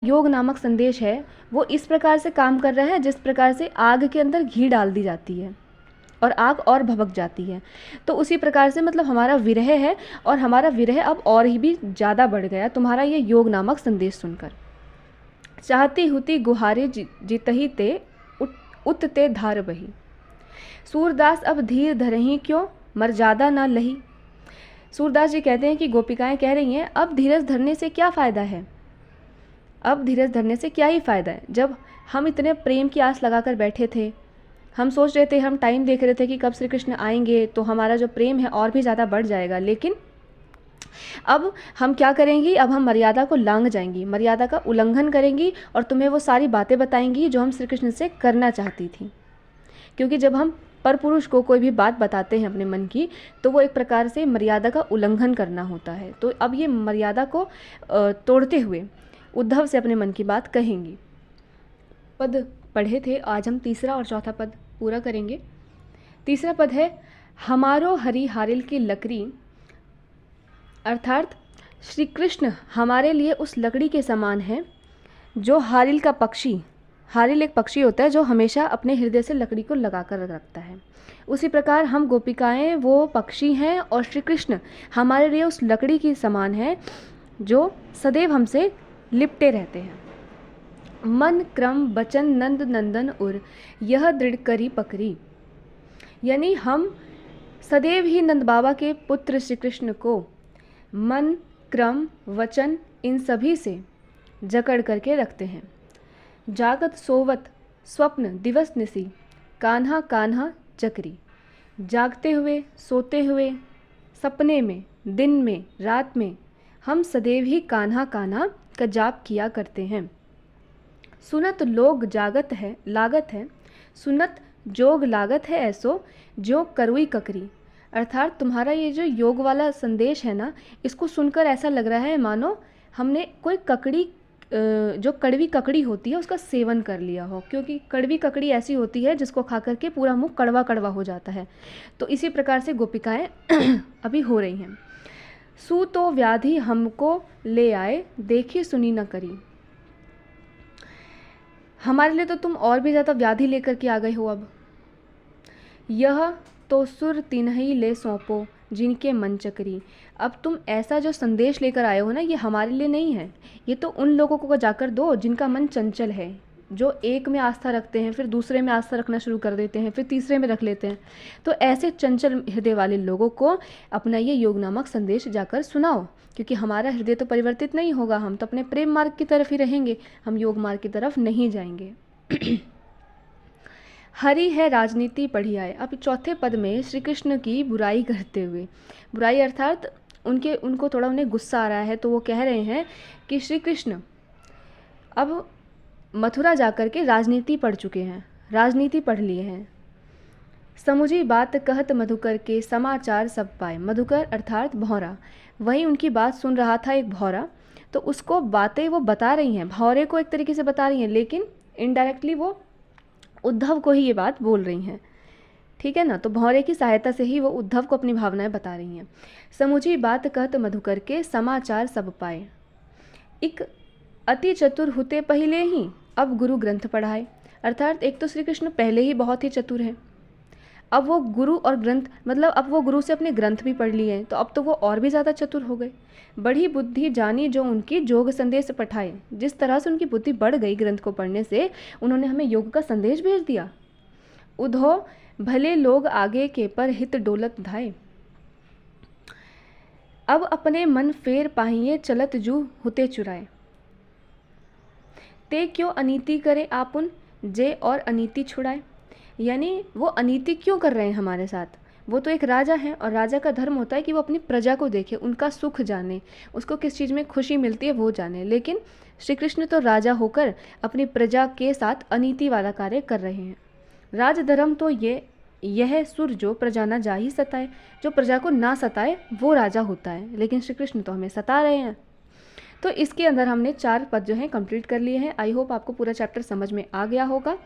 योग नामक संदेश है वो इस प्रकार से काम कर रहा है जिस प्रकार से आग के अंदर घी डाल दी जाती है और आग और भभक जाती है। तो उसी प्रकार से मतलब हमारा विरह है, और हमारा विरह अब और ही भी ज़्यादा बढ़ गया तुम्हारा ये योग नामक संदेश सुनकर। चाहती हुती गुहारे जितही ते उतते धार बही, सूरदास अब धीर धरही क्यों मर्यादा ना लही। सूरदास जी कहते हैं कि गोपिकाएं कह रही हैं अब धीरज धरने से क्या फ़ायदा है, अब धीरज धरने से क्या ही फ़ायदा है। जब हम इतने प्रेम की आस लगाकर बैठे थे, हम सोच रहे थे, हम टाइम देख रहे थे कि कब श्री कृष्ण आएंगे तो हमारा जो प्रेम है और भी ज़्यादा बढ़ जाएगा, लेकिन अब हम क्या करेंगी, अब हम मर्यादा को लांघ जाएंगी, मर्यादा का उल्लंघन करेंगी और तुम्हें वो सारी बातें बताएंगी जो हम श्री कृष्ण से करना चाहती थी। क्योंकि जब हम पर पुरुष को कोई भी बात बताते हैं अपने मन की, तो वो एक प्रकार से मर्यादा का उल्लंघन करना होता है। तो अब ये मर्यादा को तोड़ते हुए उद्धव से अपने मन की बात कहेंगी। पद पढ़े थे, आज हम तीसरा और चौथा पद पूरा करेंगे। तीसरा पद है हमारो हरि हारिल की लकड़ी, अर्थात श्री कृष्ण हमारे लिए उस लकड़ी के समान है जो हारिल का पक्षी, हारिल एक पक्षी होता है जो हमेशा अपने हृदय से लकड़ी को लगा कर रखता है, उसी प्रकार हम गोपिकाएं वो पक्षी हैं और श्री कृष्ण हमारे लिए उस लकड़ी की समान है जो सदैव हमसे लिपटे रहते हैं। मन क्रम बचन नंद नंदन उर यह दृढ़ करी पकड़ी, यानी हम सदैव ही नंद बाबा के पुत्र श्री कृष्ण को मन क्रम वचन इन सभी से जकड़ करके रखते हैं। जागत सोवत स्वप्न दिवस निसी कान्हा कान्हा चक्री, जागते हुए सोते हुए सपने में दिन में रात में हम सदैव ही कान्हा कान्हा का जाप किया करते हैं। सुनत लोग जागत है लागत है, सुनत जोग लागत है ऐसो जो करुई ककरी, अर्थात तुम्हारा ये जो योग वाला संदेश है ना, इसको सुनकर ऐसा लग रहा है मानो हमने कोई ककड़ी, जो कड़वी ककड़ी होती है उसका सेवन कर लिया हो, क्योंकि कड़वी ककड़ी ऐसी होती है जिसको खा करके पूरा मुंह कड़वा कड़वा हो जाता है। तो इसी प्रकार से गोपिकाएं अभी हो रही हैं। सू तो व्याधि हमको ले आए देखी सुनी न करी, हमारे लिए तो तुम और भी ज़्यादा व्याधि लेकर के आ गए हो। अब यह तो सुर तिन्ही ले सौंपो जिनके मन चकरी, अब तुम ऐसा जो संदेश लेकर आए हो ना, ये हमारे लिए नहीं है, ये तो उन लोगों को जाकर दो जिनका मन चंचल है, जो एक में आस्था रखते हैं फिर दूसरे में आस्था रखना शुरू कर देते हैं फिर तीसरे में रख लेते हैं। तो ऐसे चंचल हृदय वाले लोगों को अपना ये योग नामक संदेश जाकर सुनाओ, क्योंकि हमारा हृदय तो परिवर्तित नहीं होगा, हम तो अपने प्रेम मार्ग की तरफ ही रहेंगे, हम योग मार्ग की तरफ नहीं जाएंगे। हरि है राजनीति पढ़ी आए, अब चौथे पद में श्री कृष्ण की बुराई करते हुए, बुराई अर्थात उनको थोड़ा उन्हें गुस्सा आ रहा है, तो वो कह रहे हैं कि श्री कृष्ण अब मथुरा जाकर के राजनीति पढ़ चुके हैं, राजनीति पढ़ लिए हैं। समुझी बात कहत मधुकर के समाचार सब पाए, मधुकर अर्थात भौरा, वही उनकी बात सुन रहा था एक भौरा, तो उसको बातें वो बता रही हैं, भौरे को एक तरीके से बता रही हैं, लेकिन इनडायरेक्टली वो उद्धव को ही ये बात बोल रही हैं, ठीक है ना। तो भौरे की सहायता से ही वो उद्धव को अपनी भावनाएं बता रही हैं। समुझी बात कहत मधुकर के समाचार सब पाए, एक अति चतुर हुते पहले ही अब गुरु ग्रंथ पढ़ाए, अर्थात एक तो श्री कृष्ण पहले ही बहुत ही चतुर हैं, अब वो गुरु और ग्रंथ मतलब अब वो गुरु से अपने ग्रंथ भी पढ़ लिए हैं, तो अब तो वो और भी ज़्यादा चतुर हो गए। बड़ी बुद्धि जानी जो उनकी जोग संदेश पठाए, जिस तरह से उनकी बुद्धि बढ़ गई ग्रंथ को पढ़ने से, उन्होंने हमें योग का संदेश भेज दिया। उधो भले लोग आगे के पर हित डोलत धाए, अब अपने मन फेर पाहिए चलत जू हुते चुराए, ते क्यों अनीति करे आपुन जे और अनीति छुड़ाए, यानी वो अनीति क्यों कर रहे हैं हमारे साथ, वो तो एक राजा हैं और राजा का धर्म होता है कि वो अपनी प्रजा को देखे, उनका सुख जाने, उसको किस चीज़ में खुशी मिलती है वो जाने, लेकिन श्री कृष्ण तो राजा होकर अपनी प्रजा के साथ अनीति वाला कार्य कर रहे हैं। राजधर्म तो यह सुर जो प्रजा ना जा ही सताए, जो प्रजा को ना सताए वो राजा होता है, लेकिन श्री कृष्ण तो हमें सता रहे हैं। तो इसके अंदर हमने 4 पद जो हैं कंप्लीट कर लिए हैं। आई होप आपको पूरा चैप्टर समझ में आ गया होगा।